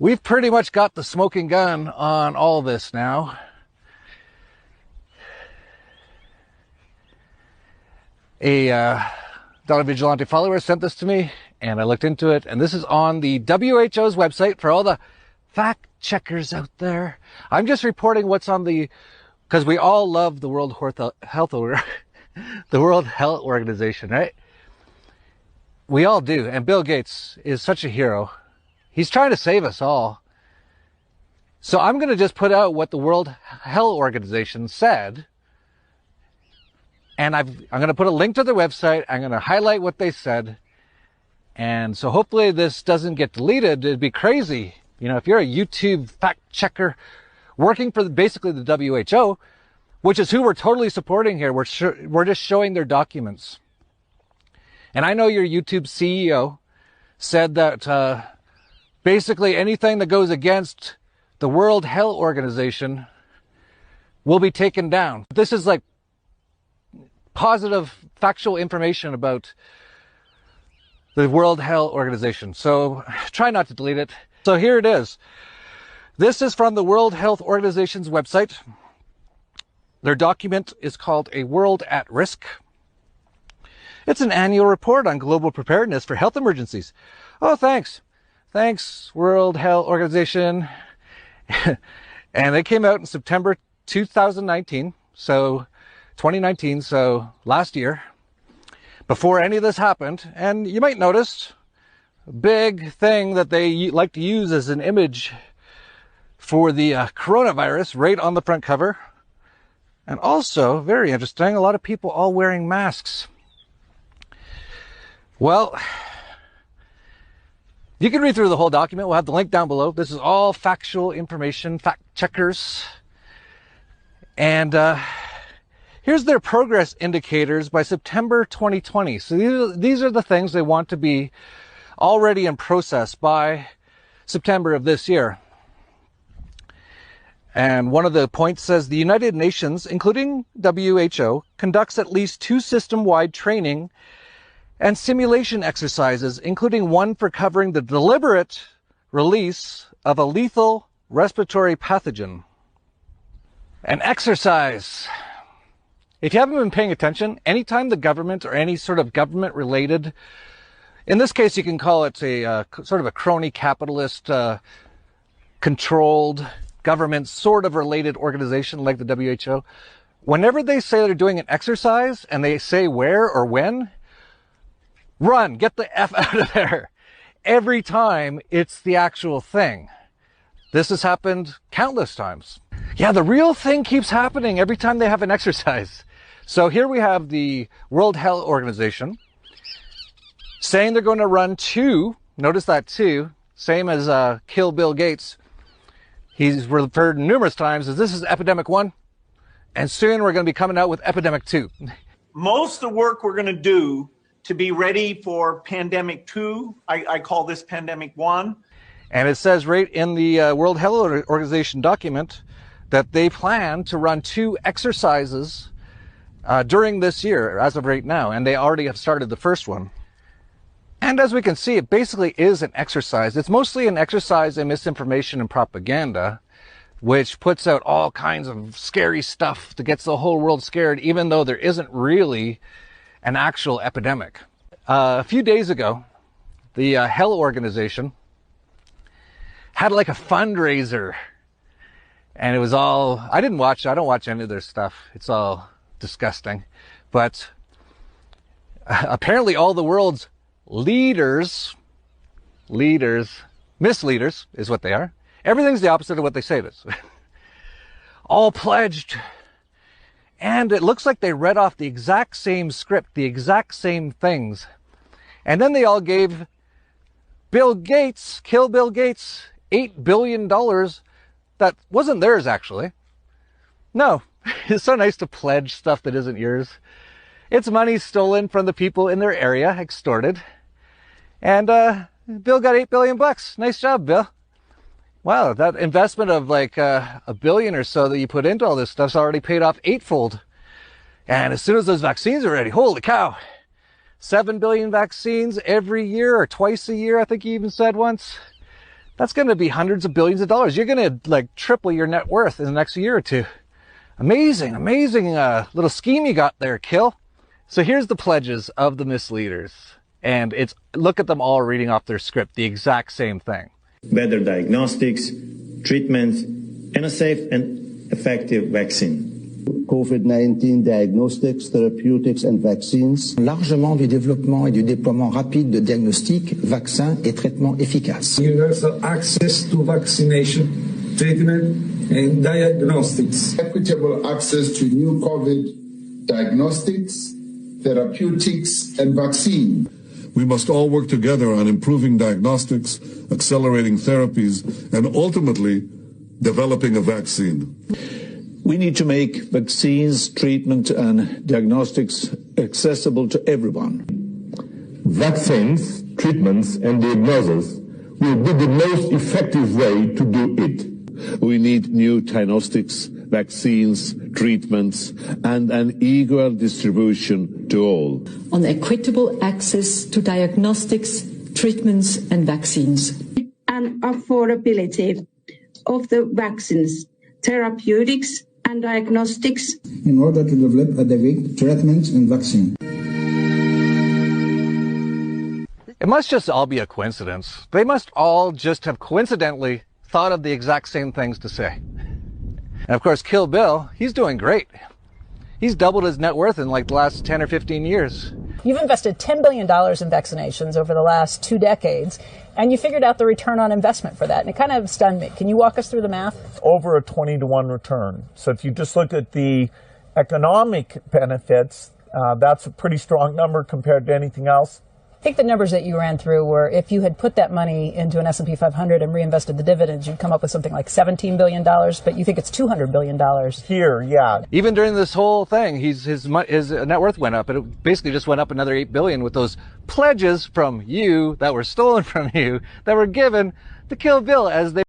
We've pretty much got the smoking gun on all this now. A Dollar Vigilante follower sent this to me, and I looked into it, and this is on the WHO's website for all the fact checkers out there. I'm just reporting what's on the, because we all love the World Health Organization, right? We all do, and Bill Gates is such a hero. He's trying to save us all. So I'm going to just put out what the World Health Organization said. And I'm going to put a link to their website. I'm going to highlight what they said. And so hopefully this doesn't get deleted. It'd be crazy. You know, if you're a YouTube fact checker working for basically the WHO, which is who we're totally supporting here. We're just showing their documents. And I know your YouTube CEO said that basically anything that goes against the World Health Organization will be taken down. This is like positive factual information about the World Health Organization. So try not to delete it. So here it is. This is from the World Health Organization's website. Their document is called A World at Risk. It's an annual report on global preparedness for health emergencies. Oh, thanks. Thanks, World Health Organization. And it came out in September 2019. So 2019, so last year, before any of this happened. And you might notice a big thing that they like to use as an image for the coronavirus right on the front cover. And also, very interesting, a lot of people all wearing masks. Well, you can read through the whole document. We'll have the link down below. This is all factual information, fact checkers. And here's their progress indicators by September 2020. So these are the things they want to be already in process by September of this year. And one of the points says the United Nations, including WHO, conducts at least 2 system-wide training and simulation exercises, including one for covering the deliberate release of a lethal respiratory pathogen. An exercise. If you haven't been paying attention, anytime the government or any sort of government-related, in this case you can call it a sort of a crony capitalist controlled government sort of related organization like the WHO, whenever they say they're doing an exercise and they say where or when, run, get the F out of there. Every time it's the actual thing. This has happened countless times. Yeah, the real thing keeps happening every time they have an exercise. So here we have the World Health Organization saying they're going to run 2, notice that 2, same as Kill Bill Gates. He's referred numerous times as this is Epidemic 1, and soon we're going to be coming out with Epidemic 2. Most of the work we're going to do to be ready for Pandemic 2, I call this Pandemic 1. And it says right in the World Health Organization document that they plan to run 2 exercises during this year, as of right now, and they already have started the first one. And as we can see, it basically is an exercise. It's mostly an exercise in misinformation and propaganda, which puts out all kinds of scary stuff that gets the whole world scared, even though there isn't really an actual epidemic. A few days ago, the Health Organization had like a fundraiser, and it was all, I don't watch any of their stuff. It's all disgusting. But apparently all the world's leaders, misleaders is what they are. Everything's the opposite of what they say it is. All pledged. And it looks like they read off the exact same script, the exact same things. And then they all gave Bill Gates, Kill Bill Gates, $8 billion that wasn't theirs, actually. No, it's so nice to pledge stuff that isn't yours. It's money stolen from the people in their area, extorted. And Bill got $8 billion. Nice job, Bill. Wow, that investment of like $1 billion or so that you put into all this stuff's already paid off 8-fold. And as soon as those vaccines are ready, holy cow, 7 billion vaccines every year or twice a year, I think he even said once. That's going to be hundreds of billions of dollars. You're going to like triple your net worth in the next year or two. Amazing, amazing little scheme you got there, Kill. So here's the pledges of the misleaders. And look at them all reading off their script, the exact same thing. Better diagnostics, treatments, and a safe and effective vaccine. COVID-19 diagnostics, therapeutics, and vaccines. Largement du développement et du déploiement rapide de diagnostics, vaccins et traitements efficaces. Universal access to vaccination, treatment, and diagnostics. Equitable access to new COVID diagnostics, therapeutics, and vaccine. We must all work together on improving diagnostics, accelerating therapies, and ultimately developing a vaccine. We need to make vaccines, treatment, and diagnostics accessible to everyone. Vaccines, treatments, and diagnosis will be the most effective way to do it. We need new diagnostics, vaccines, treatments, and an equal distribution to all. On equitable access to diagnostics, treatments, and vaccines. And affordability of the vaccines, therapeutics, and diagnostics in order to develop adequate treatments and vaccine. It must just all be a coincidence. They must all just have coincidentally thought of the exact same things to say. And of course, Kill Bill, he's doing great. He's doubled his net worth in like the last 10 or 15 years. You've invested $10 billion in vaccinations over the last 2 decades, and you figured out the return on investment for that, and it kind of stunned me. Can you walk us through the math? Over a 20-to-1 return. So if you just look at the economic benefits, that's a pretty strong number compared to anything else. I think the numbers that you ran through were if you had put that money into an S&P 500 and reinvested the dividends, you'd come up with something like $17 billion, but you think it's $200 billion. Here, yeah. Even during this whole thing, his net worth went up, and it basically just went up another $8 billion with those pledges from you that were stolen from you that were given to Kill Bill as they